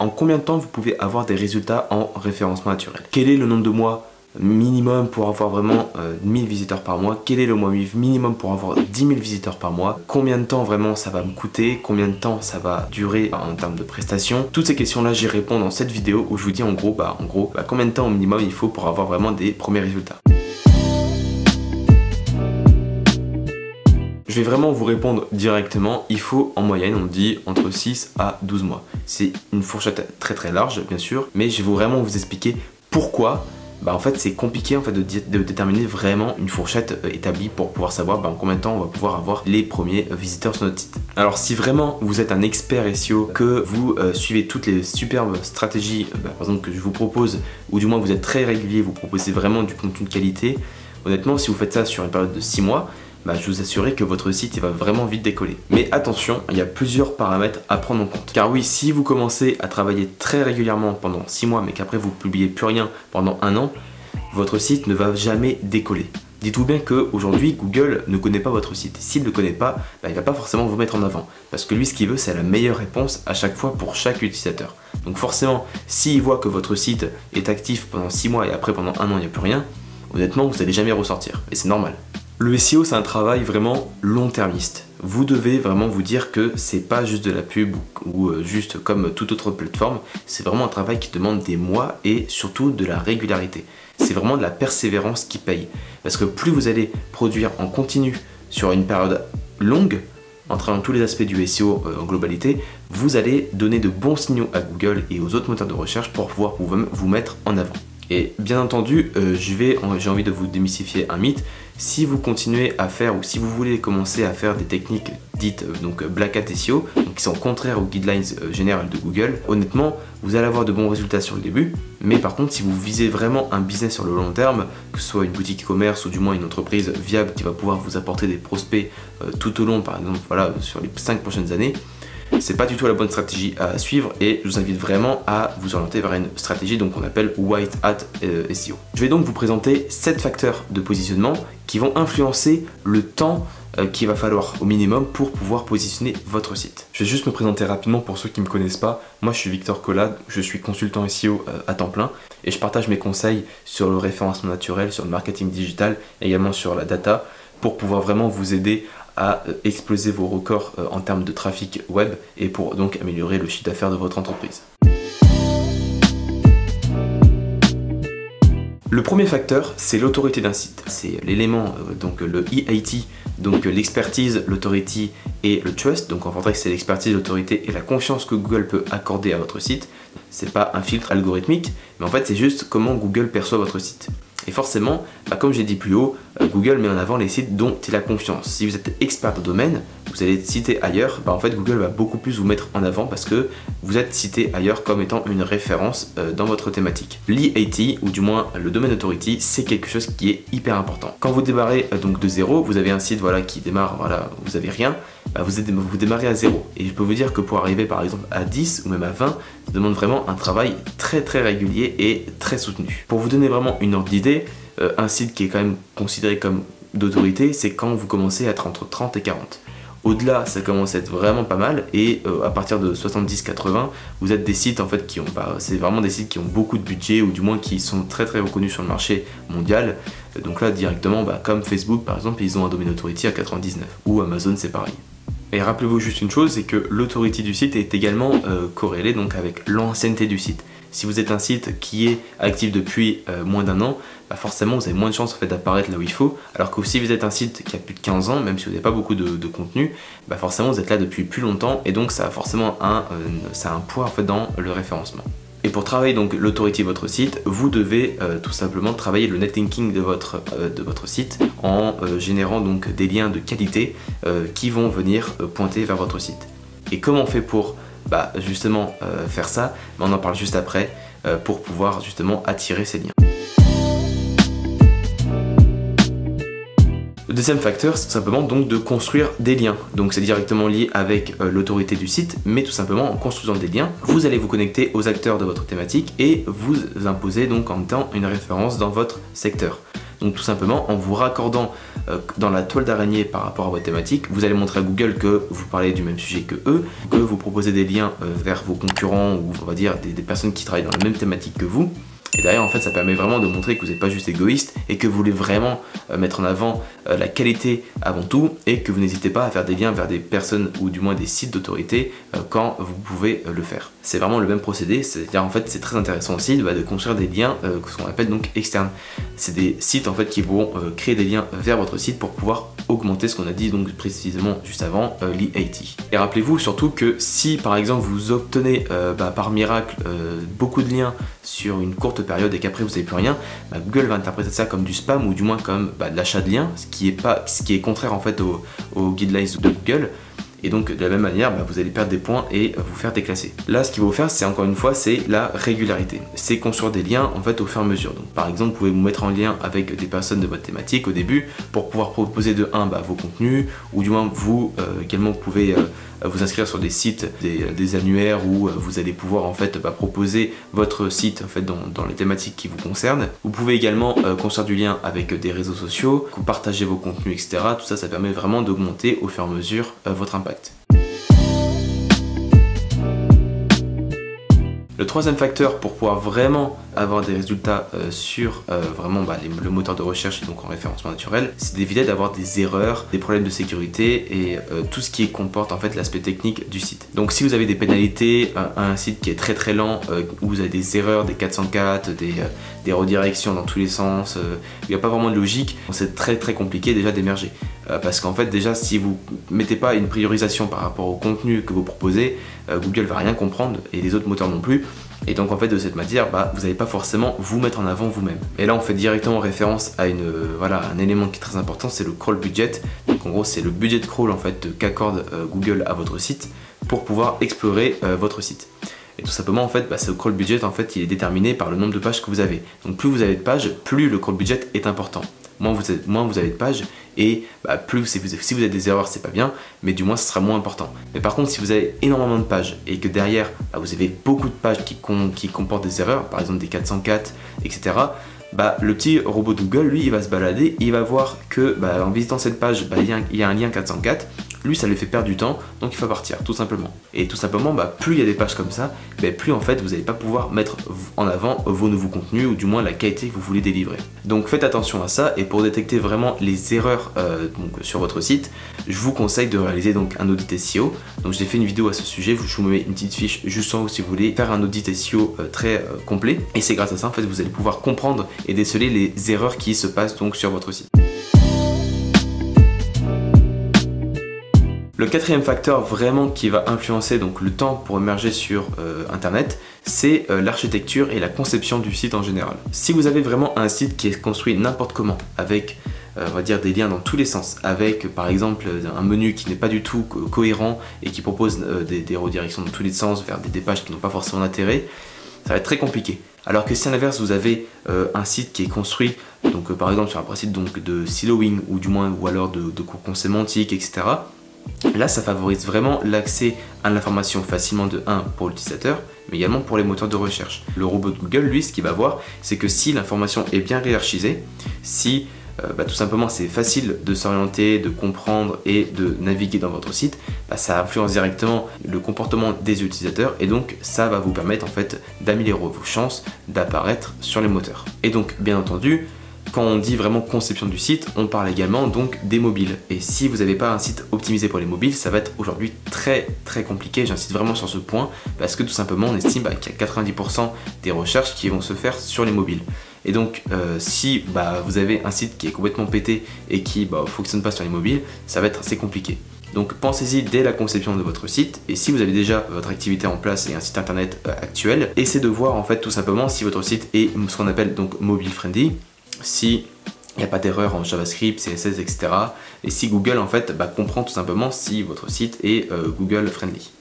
En combien de temps vous pouvez avoir des résultats en référencement naturel? Quel est le nombre de mois minimum pour avoir vraiment 1000 visiteurs par mois? Quel est le mois minimum pour avoir 10 000 visiteurs par mois? Combien de temps vraiment ça va me coûter? Combien de temps ça va durer en termes de prestations? Toutes ces questions là j'y réponds dans cette vidéo où je vous dis en gros combien de temps au minimum il faut pour avoir vraiment des premiers résultats. Je vais vraiment vous répondre directement, il faut en moyenne, on dit entre 6 à 12 mois. C'est une fourchette très large bien sûr, mais je vais vraiment vous expliquer pourquoi. En fait c'est compliqué en fait de déterminer vraiment une fourchette établie pour pouvoir savoir en combien de temps on va pouvoir avoir les premiers visiteurs sur notre site. Alors si vraiment vous êtes un expert SEO, que vous suivez toutes les superbes stratégies par exemple que je vous propose, ou du moins vous êtes très régulier, vous proposez vraiment du contenu de qualité, honnêtement si vous faites ça sur une période de 6 mois, je vous assure que votre site il va vraiment vite décoller. Mais attention, il y a plusieurs paramètres à prendre en compte. Car oui, si vous commencez à travailler très régulièrement pendant 6 mois, mais qu'après vous publiez plus rien pendant 1 an, votre site ne va jamais décoller. Dites-vous bien qu'aujourd'hui, Google ne connaît pas votre site. S'il ne le connaît pas, il ne va pas forcément vous mettre en avant. Parce que lui, ce qu'il veut, c'est la meilleure réponse à chaque fois pour chaque utilisateur. Donc forcément, s'il voit que votre site est actif pendant 6 mois et après pendant 1 an, il n'y a plus rien, honnêtement, vous n'allez jamais ressortir. Et c'est normal. Le SEO, c'est un travail vraiment long-termiste. Vous devez vraiment vous dire que c'est pas juste de la pub ou juste comme toute autre plateforme. C'est vraiment un travail qui demande des mois et surtout de la régularité. C'est vraiment de la persévérance qui paye. Parce que plus vous allez produire en continu sur une période longue, en travaillant tous les aspects du SEO en globalité, vous allez donner de bons signaux à Google et aux autres moteurs de recherche pour pouvoir vous mettre en avant. Et bien entendu, j'ai envie de vous démystifier un mythe. Si vous continuez à faire ou si vous voulez commencer à faire des techniques dites Black Hat SEO, qui sont contraires aux guidelines générales de Google, honnêtement, vous allez avoir de bons résultats sur le début. Mais par contre, si vous visez vraiment un business sur le long terme, que ce soit une boutique e-commerce ou du moins une entreprise viable qui va pouvoir vous apporter des prospects tout au long, par exemple, voilà, sur les 5 prochaines années, c'est pas du tout la bonne stratégie à suivre et je vous invite vraiment à vous orienter vers une stratégie qu'on appelle White Hat SEO. Je vais donc vous présenter 7 facteurs de positionnement qui vont influencer le temps qu'il va falloir au minimum pour pouvoir positionner votre site. Je vais juste me présenter rapidement pour ceux qui ne me connaissent pas. Moi je suis Victor Collade, je suis consultant SEO à temps plein et je partage mes conseils sur le référencement naturel, sur le marketing digital, également sur la data pour pouvoir vraiment vous aider à exploser vos records en termes de trafic web et pour donc améliorer le chiffre d'affaires de votre entreprise. Le premier facteur, c'est l'autorité d'un site. C'est l'élément, donc le EAT, donc l'expertise, l'autorité et le trust. Donc en fait, c'est l'expertise, l'autorité et la confiance que Google peut accorder à votre site. C'est pas un filtre algorithmique, mais en fait, c'est juste comment Google perçoit votre site. Et forcément, comme j'ai dit plus haut, Google met en avant les sites dont il a confiance. Si vous êtes expert de domaine, vous allez être cité ailleurs, en fait Google va beaucoup plus vous mettre en avant parce que vous êtes cité ailleurs comme étant une référence dans votre thématique. L'EAT, ou du moins le domaine authority, c'est quelque chose qui est hyper important. Quand vous démarrez donc de zéro, vous avez un site qui démarre, vous avez rien, vous démarrez à zéro. Et je peux vous dire que pour arriver par exemple à 10 ou même à 20, ça demande vraiment un travail très régulier et très soutenu. Pour vous donner vraiment une ordre d'idée, un site qui est quand même considéré comme d'autorité, c'est quand vous commencez à être entre 30 et 40. Au-delà, ça commence à être vraiment pas mal et à partir de 70-80, vous êtes des sites en fait qui ont, c'est vraiment des sites qui ont beaucoup de budget ou du moins qui sont très reconnus sur le marché mondial. Donc là directement, comme Facebook par exemple, ils ont un domaine authority à 99 ou Amazon c'est pareil. Et rappelez-vous juste une chose, c'est que l'autorité du site est également corrélée donc avec l'ancienneté du site. Si vous êtes un site qui est actif depuis moins d'1 an, forcément vous avez moins de chances en fait, d'apparaître là où il faut. Alors que si vous êtes un site qui a plus de 15 ans, même si vous n'avez pas beaucoup de contenu, forcément vous êtes là depuis plus longtemps et donc ça a forcément ça a un poids en fait, dans le référencement. Et pour travailler donc l'autorité de votre site, vous devez tout simplement travailler le netlinking de votre site en générant donc des liens de qualité qui vont venir pointer vers votre site. Et comment on fait pour justement faire ça? On en parle juste après pour pouvoir justement attirer ces liens. Le deuxième facteur, c'est tout simplement donc de construire des liens. Donc c'est directement lié avec l'autorité du site, mais tout simplement en construisant des liens, vous allez vous connecter aux acteurs de votre thématique et vous imposer donc en même temps une référence dans votre secteur. Donc tout simplement en vous raccordant dans la toile d'araignée par rapport à votre thématique, vous allez montrer à Google que vous parlez du même sujet que eux, que vous proposez des liens vers vos concurrents ou on va dire des personnes qui travaillent dans la même thématique que vous. Et derrière, en fait, ça permet vraiment de montrer que vous n'êtes pas juste égoïste et que vous voulez vraiment mettre en avant la qualité avant tout et que vous n'hésitez pas à faire des liens vers des personnes ou du moins des sites d'autorité quand vous pouvez le faire. C'est vraiment le même procédé, c'est-à-dire en fait c'est très intéressant aussi de construire des liens qu'on appelle donc externes. C'est des sites en fait qui vont créer des liens vers votre site pour pouvoir augmenter ce qu'on a dit donc précisément juste avant, l'EAT. Et rappelez-vous surtout que si par exemple vous obtenez par miracle beaucoup de liens sur une courte période et qu'après vous n'avez plus rien, Google va interpréter ça comme du spam ou du moins comme de l'achat de liens, ce qui est contraire en fait aux guidelines de Google. Et donc de la même manière, vous allez perdre des points et vous faire déclasser. Là, ce qu'il faut faire, c'est encore une fois, c'est la régularité. C'est construire des liens en fait au fur et à mesure. Donc par exemple, vous pouvez vous mettre en lien avec des personnes de votre thématique au début pour pouvoir proposer de 1 vos contenus, ou du moins vous également vous pouvez vous inscrire sur des sites, des annuaires où vous allez pouvoir en fait proposer votre site en fait dans les thématiques qui vous concernent. Vous pouvez également construire du lien avec des réseaux sociaux, partager vos contenus, etc. Tout ça, ça permet vraiment d'augmenter au fur et à mesure votre impact. Le troisième facteur pour pouvoir vraiment avoir des résultats sur le moteur de recherche et donc en référencement naturel, c'est d'éviter d'avoir des erreurs, des problèmes de sécurité et tout ce qui comporte en fait l'aspect technique du site. Donc si vous avez des pénalités, un site qui est très lent, où vous avez des erreurs, des 404, des redirections dans tous les sens, il n'y a pas vraiment de logique, c'est très compliqué déjà d'émerger. Parce qu'en fait déjà si vous mettez pas une priorisation par rapport au contenu que vous proposez, Google va rien comprendre et les autres moteurs non plus. Et donc en fait de cette manière, vous n'allez pas forcément vous mettre en avant vous-même. Et là on fait directement référence à un élément qui est très important, c'est le crawl budget. Donc en gros c'est le budget crawl en fait qu'accorde Google à votre site pour pouvoir explorer votre site. Et tout simplement en fait ce crawl budget en fait il est déterminé par le nombre de pages que vous avez. Donc plus vous avez de pages, plus le crawl budget est important. Moins vous avez de pages et plus si vous avez des erreurs c'est pas bien, mais du moins ce sera moins important. Mais par contre si vous avez énormément de pages et que derrière vous avez beaucoup de pages qui comportent des erreurs, par exemple des 404 etc., le petit robot de Google lui il va se balader, il va voir que en visitant cette page il y a un lien 404, lui ça lui fait perdre du temps, donc il faut partir tout simplement. Et tout simplement plus il y a des pages comme ça, plus en fait vous n'allez pas pouvoir mettre en avant vos nouveaux contenus ou du moins la qualité que vous voulez délivrer. Donc faites attention à ça et pour détecter vraiment les erreurs sur votre site, je vous conseille de réaliser donc un audit SEO. Donc j'ai fait une vidéo à ce sujet, je vous mets une petite fiche juste en haut si vous voulez faire un audit SEO très complet et c'est grâce à ça en fait vous allez pouvoir comprendre et déceler les erreurs qui se passent donc sur votre site. Le quatrième facteur vraiment qui va influencer donc le temps pour émerger sur internet, c'est l'architecture et la conception du site en général. Si vous avez vraiment un site qui est construit n'importe comment, avec on va dire des liens dans tous les sens, avec par exemple un menu qui n'est pas du tout cohérent et qui propose des redirections dans tous les sens vers des pages qui n'ont pas forcément d'intérêt, ça va être très compliqué. Alors que si à l'inverse vous avez un site qui est construit donc par exemple sur un principe donc de siloing ou alors de cocon sémantique, etc. Là, ça favorise vraiment l'accès à l'information facilement de 1 pour l'utilisateur, mais également pour les moteurs de recherche. Le robot de Google, lui, ce qu'il va voir, c'est que si l'information est bien hiérarchisée, si tout simplement c'est facile de s'orienter, de comprendre et de naviguer dans votre site, ça influence directement le comportement des utilisateurs et donc ça va vous permettre en fait d'améliorer vos chances d'apparaître sur les moteurs. Et donc, bien entendu, quand on dit vraiment conception du site, on parle également donc des mobiles. Et si vous n'avez pas un site optimisé pour les mobiles, ça va être aujourd'hui très compliqué. J'insiste vraiment sur ce point parce que tout simplement on estime qu'il y a 90% des recherches qui vont se faire sur les mobiles. Et donc si vous avez un site qui est complètement pété et qui ne fonctionne pas sur les mobiles, ça va être assez compliqué. Donc pensez-y dès la conception de votre site et si vous avez déjà votre activité en place et un site internet actuel, essayez de voir en fait tout simplement si votre site est ce qu'on appelle donc mobile friendly, si il n'y a pas d'erreur en JavaScript, CSS, etc. Et si Google en fait comprend tout simplement si votre site est Google friendly.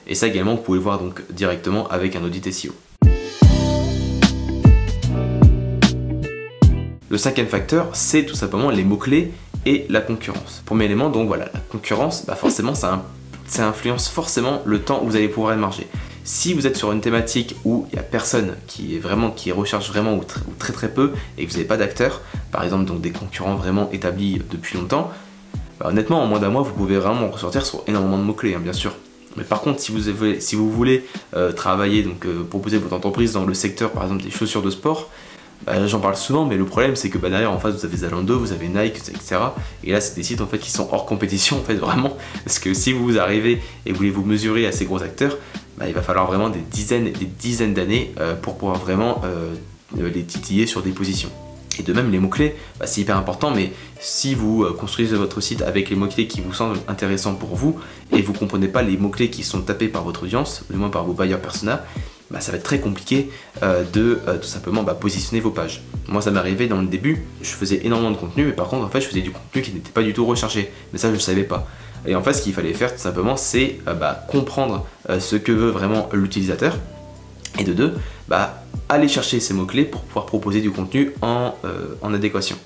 Et ça également vous pouvez le voir donc directement avec un audit SEO. Le cinquième facteur, c'est tout simplement les mots-clés et la concurrence. Premier élément, donc voilà, la concurrence, forcément ça influence forcément le temps où vous allez pouvoir émerger. Si vous êtes sur une thématique où il n'y a personne qui recherche vraiment ou très peu et que vous n'avez pas d'acteurs, par exemple donc des concurrents vraiment établis depuis longtemps, bah, honnêtement en moins d'un mois vous pouvez vraiment ressortir sur énormément de mots-clés, hein, bien sûr. Mais par contre, si vous voulez travailler, donc proposer votre entreprise dans le secteur par exemple des chaussures de sport, bah, j'en parle souvent, mais le problème c'est que bah, derrière en face vous avez Zalando, vous avez Nike, etc. Et là c'est des sites en fait qui sont hors compétition en fait vraiment, parce que si vous arrivez et vous voulez vous mesurer à ces gros acteurs, bah, il va falloir vraiment des dizaines d'années pour pouvoir vraiment les titiller sur des positions. Et de même les mots-clés, bah, c'est hyper important, mais si vous construisez votre site avec les mots-clés qui vous semblent intéressants pour vous et vous ne comprenez pas les mots-clés qui sont tapés par votre audience, ou du moins par vos buyer persona, bah, ça va être très compliqué de tout simplement positionner vos pages. Moi ça m'est arrivé dans le début, je faisais énormément de contenu, mais par contre en fait je faisais du contenu qui n'était pas du tout recherché, mais ça je ne savais pas. Et en fait ce qu'il fallait faire tout simplement c'est comprendre ce que veut vraiment l'utilisateur, et de deux, aller chercher ces mots-clés pour pouvoir proposer du contenu en adéquation.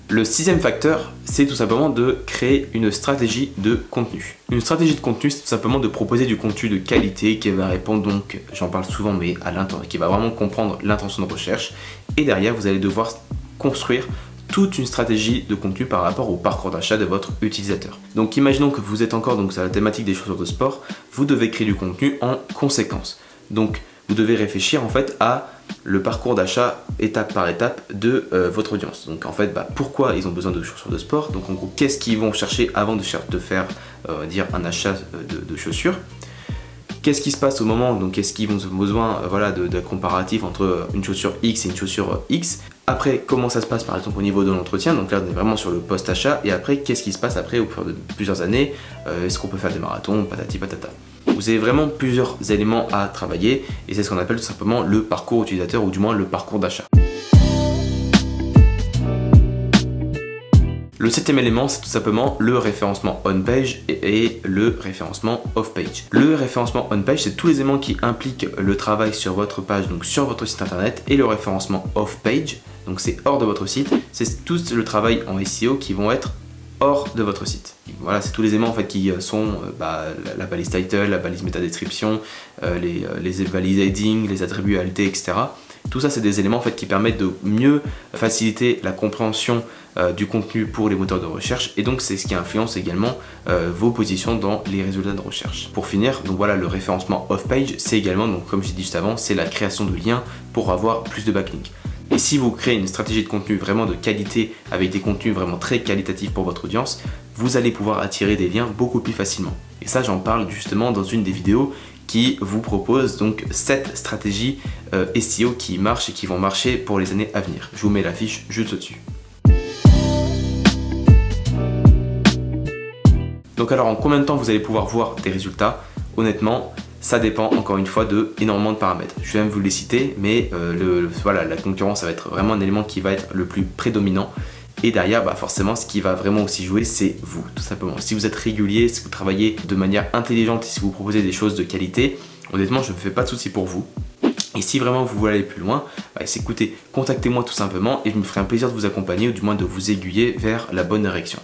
Le sixième facteur, c'est tout simplement de créer une stratégie de contenu. Une stratégie de contenu, c'est tout simplement de proposer du contenu de qualité qui va répondre donc, j'en parle souvent, mais qui va vraiment comprendre l'intention de recherche. Et derrière, vous allez devoir construire toute une stratégie de contenu par rapport au parcours d'achat de votre utilisateur. Donc imaginons que vous êtes encore sur la thématique des chaussures de sport, vous devez créer du contenu en conséquence. Donc vous devez réfléchir en fait à le parcours d'achat étape par étape de votre audience. Donc en fait pourquoi ils ont besoin de chaussures de sport, donc en gros qu'est-ce qu'ils vont chercher avant de faire un achat de chaussures. Qu'est-ce qui se passe au moment, donc est-ce qu'ils vont avoir besoin de comparatif entre une chaussure X et une chaussure X. Après, comment ça se passe par exemple au niveau de l'entretien, donc là on est vraiment sur le post-achat, et après qu'est-ce qui se passe après au cours de plusieurs années, est-ce qu'on peut faire des marathons, patati patata. Vous avez vraiment plusieurs éléments à travailler, et c'est ce qu'on appelle tout simplement le parcours utilisateur, ou du moins le parcours d'achat. Le septième élément, c'est tout simplement le référencement on-page et le référencement off-page. Le référencement on-page, c'est tous les éléments qui impliquent le travail sur votre page, donc sur votre site internet, et le référencement off-page, donc c'est hors de votre site, c'est tout le travail en SEO qui vont être hors de votre site. Voilà, c'est tous les éléments en fait qui sont la balise title, la balise métadescription, les balises heading, les attributs ALT, etc. Tout ça, c'est des éléments en fait qui permettent de mieux faciliter la compréhension du contenu pour les moteurs de recherche, et donc c'est ce qui influence également vos positions dans les résultats de recherche. Pour finir, donc voilà, le référencement off-page, c'est également, donc comme j'ai dit juste avant, c'est la création de liens pour avoir plus de backlinks. Et si vous créez une stratégie de contenu vraiment de qualité, avec des contenus vraiment très qualitatifs pour votre audience, vous allez pouvoir attirer des liens beaucoup plus facilement. Et ça, j'en parle justement dans une des vidéos qui vous propose donc 7 stratégies SEO qui marchent et qui vont marcher pour les années à venir. Je vous mets la fiche juste au-dessus. Donc alors en combien de temps vous allez pouvoir voir des résultats? Honnêtement, ça dépend encore une fois de énormément de paramètres. Je vais même vous les citer, mais la concurrence, ça va être vraiment un élément qui va être le plus prédominant. Et derrière, forcément, ce qui va vraiment aussi jouer, c'est vous, tout simplement. Si vous êtes régulier, si vous travaillez de manière intelligente et si vous proposez des choses de qualité, honnêtement, je ne me fais pas de soucis pour vous. Et si vraiment vous voulez aller plus loin, écoutez, contactez-moi tout simplement et je me ferai un plaisir de vous accompagner, ou du moins de vous aiguiller vers la bonne direction.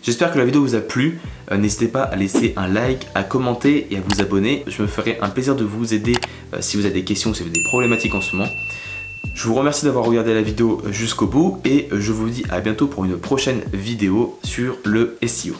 J'espère que la vidéo vous a plu, n'hésitez pas à laisser un like, à commenter et à vous abonner. Je me ferai un plaisir de vous aider si vous avez des questions, si vous avez des problématiques en ce moment. Je vous remercie d'avoir regardé la vidéo jusqu'au bout et je vous dis à bientôt pour une prochaine vidéo sur le SEO.